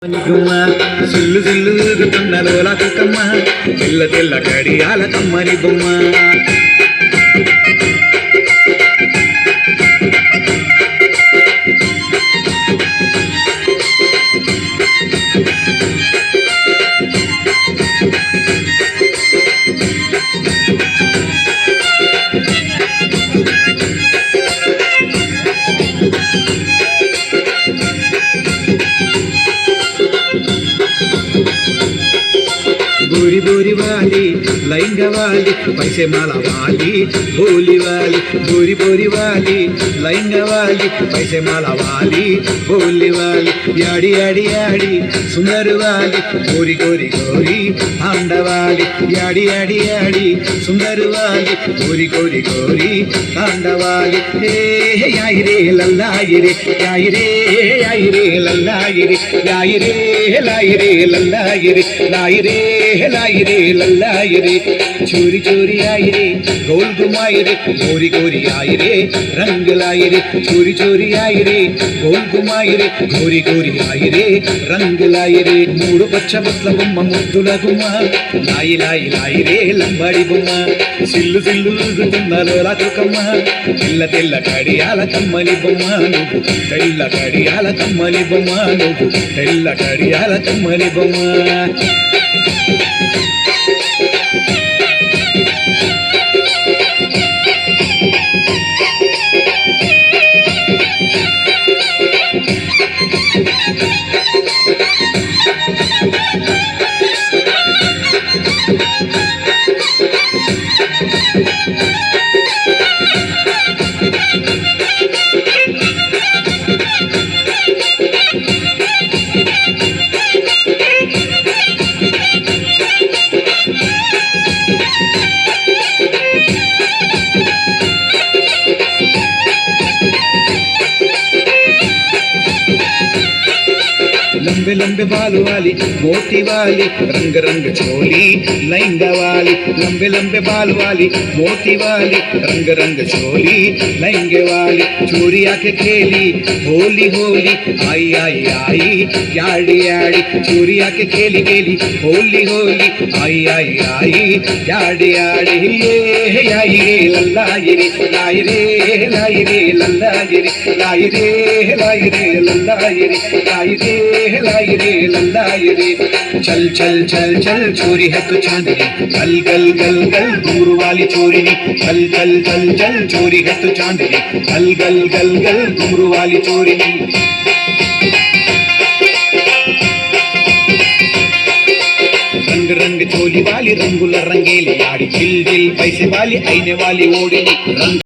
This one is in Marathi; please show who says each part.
Speaker 1: గుమ్మ సిల్లు సిల్లుగుతున్న లోల కుక్కమ్మ తెల్ల తెల్ల కడియాల కమ్మని బొమ్మ బూరి బూరి వాలి లైంగ వాలి పైసెమాల వాలి బోలి వాలి బూరి బూరి వాలి లైంగ వాలి పైసెమాల వాలి బోలి వాలి యాడి యాడి యాడి సుందరు వాలి గోరి గోరి గోరి ఆండవాలి యాడి యాడి యాడి సుందరు వాలి గోరి గోరి గోరి ఆండవాలి ఏ యాయిరే లల్లాయిరే యాయిరే యాయిరే లల్లాయిరే యాయిరే లాయిరే లల్లాయిరే లాయిరే लायरे लल्लायरे चोरी चोरी आयरे गोल घुमायरे गोरी गोरी आयरे रंग लायरे चोरी चोरी आयरे गोल घुमायरे गोरी गोरी आयरे रंग लायरे मूడు పచ్చ బొట్ల బొమ్మ ముద్దుల గుమ్మ లాయి లాయి లాయిరే లంబాడి బొమ్మ సిల్లు సిల్లు ఊగుతున్న లోల కుక్కమ్మ తెల్ల తెల్ల కడియాల కమ్మని బొమ్మ నువ్వు తెల్ల కడియాల కమ్మని బొమ్మ నువ్వు తెల్ల కడియాల కమ్మని బొమ్మ लंबे लंबे बाल वाली मोटी वाली रंग रंग चोली लहंगा वाली लंबे लंबे बाल वाली मोटी वाली रंग रंग चोली लहंगे वाली चोरी आके खेली होली होली आई आई आई याड़ी याड़ी चोरी आके खेली खेली होली होली आई आई आई याड़ी याड़ी ये आई रे लल्लाई रे लाई रे लाई रे लल्लाई रे लाई रे लाई रे लल्लाई रे लाई रे लाई रे लल्लाई रे चल चल चल चल चोरी है तो चांदनी गल गल गल गल दूर वाली चोरी नी चल चल चल चल चोरी है तो चांदनी गल गल गल गल दूर वाली चोरी नी रंग रंग चोली वाली रंगुला रंगेली आड़ी दिल दिल पैसे वाली आईने वाली ओढ़नी रंग